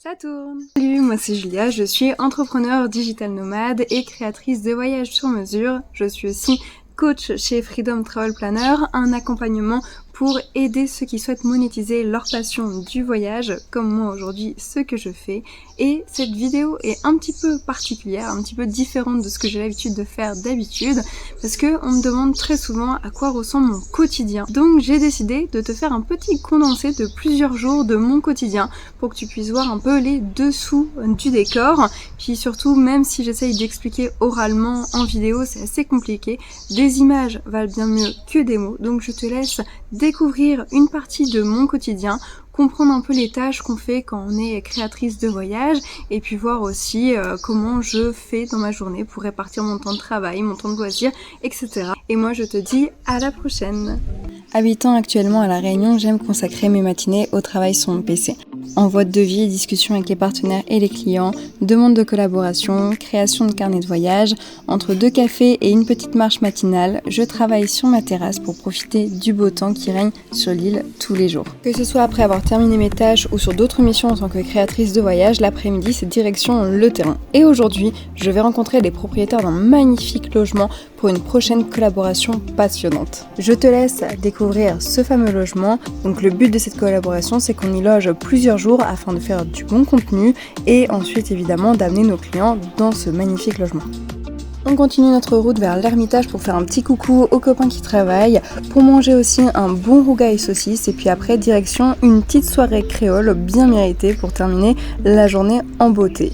Ça tourne! Salut, moi c'est Julia, je suis entrepreneur digital nomade et créatrice de voyages sur mesure. Je suis aussi coach chez Freedom Travel Planner, un accompagnement pour aider ceux qui souhaitent monétiser leur passion du voyage, comme moi aujourd'hui, ce que je fais. Et cette vidéo est un petit peu particulière, un petit peu différente de ce que j'ai l'habitude de faire d'habitude, parce que on me demande très souvent à quoi ressemble mon quotidien. Donc j'ai décidé de te faire un petit condensé de plusieurs jours de mon quotidien, pour que tu puisses voir un peu les dessous du décor. Puis surtout, même si j'essaye d'expliquer oralement en vidéo, c'est assez compliqué. Des images valent bien mieux que des mots, donc je te laisse découvrir une partie de mon quotidien, comprendre un peu les tâches qu'on fait quand on est créatrice de voyage et puis voir aussi comment je fais dans ma journée pour répartir mon temps de travail, mon temps de loisir, etc. Et moi je te dis à la prochaine. Habitant actuellement à La Réunion, j'aime consacrer mes matinées au travail sur mon PC. Envoi de devis, discussion avec les partenaires et les clients, demande de collaboration, création de carnet de voyage. Entre 2 cafés et une petite marche matinale, je travaille sur ma terrasse pour profiter du beau temps qui règne sur l'île tous les jours. Que ce soit après avoir terminé mes tâches ou sur d'autres missions en tant que créatrice de voyage, l'après-midi c'est direction le terrain. Et aujourd'hui, je vais rencontrer les propriétaires d'un magnifique logement pour une prochaine collaboration passionnante. Je te laisse découvrir ce fameux logement. Donc le but de cette collaboration, c'est qu'on y loge plusieurs jours afin de faire du bon contenu et ensuite évidemment d'amener nos clients dans ce magnifique logement. On continue notre route vers l'Ermitage pour faire un petit coucou aux copains qui travaillent, pour manger aussi un bon rougail saucisse et puis après direction une petite soirée créole bien méritée pour terminer la journée en beauté.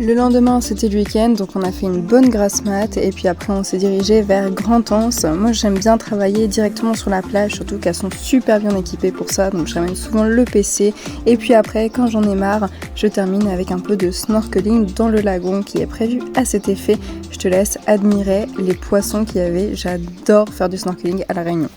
Le lendemain c'était le week-end, donc on a fait une bonne grasse mat et puis après on s'est dirigé vers Grand-Anse. Moi j'aime bien travailler directement sur la plage, surtout qu'elles sont super bien équipées pour ça, donc je ramène souvent le PC. Et puis après, quand j'en ai marre, je termine avec un peu de snorkeling dans le lagon qui est prévu à cet effet. Je te laisse admirer les poissons qu'il y avait, j'adore faire du snorkeling à La Réunion.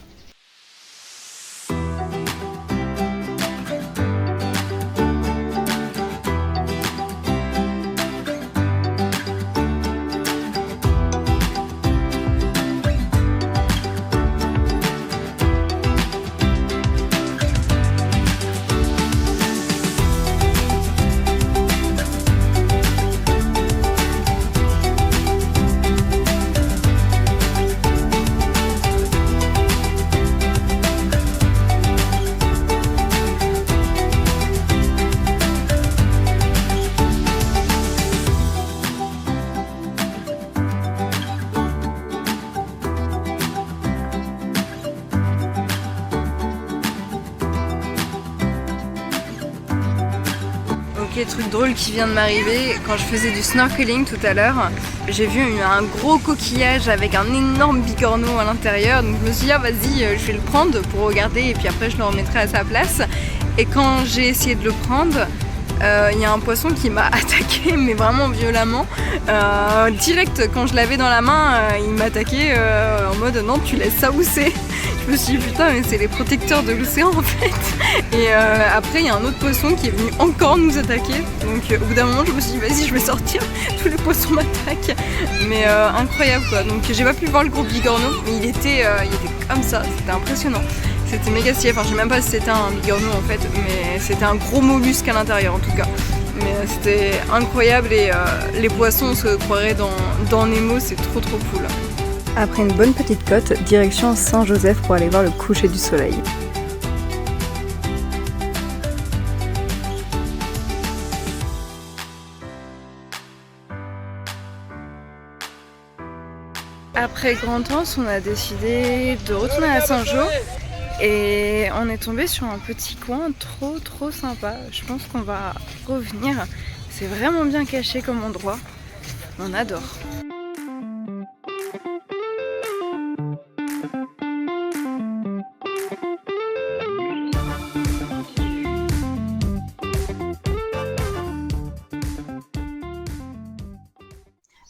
Ok, truc drôle qui vient de m'arriver, quand je faisais du snorkeling tout à l'heure, j'ai vu un gros coquillage avec un énorme bigorneau à l'intérieur, donc je me suis dit ah vas-y je vais le prendre pour regarder et puis après je le remettrai à sa place. Et quand j'ai essayé de le prendre, il y a un poisson qui m'a attaqué mais vraiment violemment. Direct quand je l'avais dans la main, il m'attaquait en mode non tu laisses ça où c'est. Je me suis dit putain mais c'est les protecteurs de l'océan en fait. Et après il y a un autre poisson qui est venu encore nous attaquer. Donc au bout d'un moment je me suis dit vas-y je vais sortir, tous les poissons m'attaquent. Mais incroyable quoi. Donc j'ai pas pu voir le gros bigorneau mais il était comme ça, c'était impressionnant. C'était méga stylé, enfin je sais même pas si c'était un bigorneau en fait, mais c'était un gros mollusque à l'intérieur en tout cas. Mais c'était incroyable et les poissons on se croirait dans Nemo, c'est trop cool. Après une bonne petite côte, direction Saint-Joseph pour aller voir le coucher du soleil. Après Grand-Anse, on a décidé de retourner à Saint-Jean. Et on est tombé sur un petit coin trop sympa. Je pense qu'on va revenir. C'est vraiment bien caché comme endroit. On adore.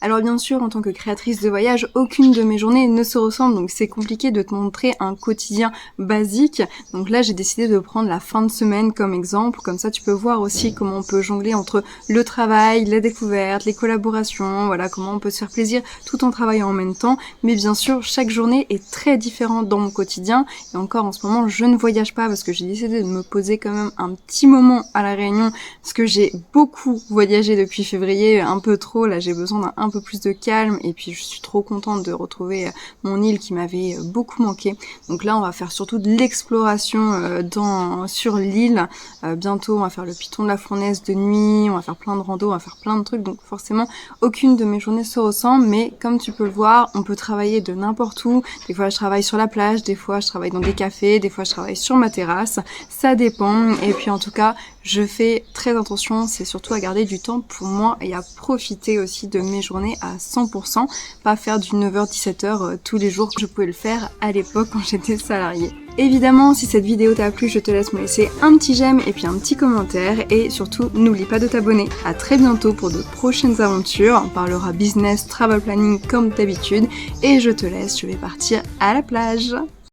Alors bien sûr, en tant que créatrice de voyage, aucune de mes journées ne se ressemble, donc c'est compliqué de te montrer un quotidien basique. Donc là, j'ai décidé de prendre la fin de semaine comme exemple, comme ça tu peux voir aussi comment on peut jongler entre le travail, la découverte, les collaborations, voilà, comment on peut se faire plaisir tout en travaillant en même temps. Mais bien sûr, chaque journée est très différente dans mon quotidien, et encore en ce moment, je ne voyage pas parce que j'ai décidé de me poser quand même un petit moment à La Réunion, parce que j'ai beaucoup voyagé depuis février, un peu trop, là j'ai besoin d'un peu plus de calme, et puis je suis trop contente de retrouver mon île qui m'avait beaucoup manqué. Donc là on va faire surtout de l'exploration sur l'île. Bientôt on va faire le piton de la fournaise de nuit, on va faire plein de randos, on va faire plein de trucs, donc forcément aucune de mes journées se ressemble, mais comme tu peux le voir, on peut travailler de n'importe où. Des fois je travaille sur la plage, des fois je travaille dans des cafés, des fois je travaille sur ma terrasse, ça dépend. Et puis en tout cas je fais très attention, c'est surtout à garder du temps pour moi et à profiter aussi de mes journées à 100%, pas faire du 9h-17h tous les jours, je pouvais le faire à l'époque quand j'étais salariée. Évidemment, si cette vidéo t'a plu, je te laisse me laisser un petit j'aime et puis un petit commentaire, et surtout n'oublie pas de t'abonner. À très bientôt pour de prochaines aventures, on parlera business, travel planning comme d'habitude, et je te laisse, je vais partir à la plage.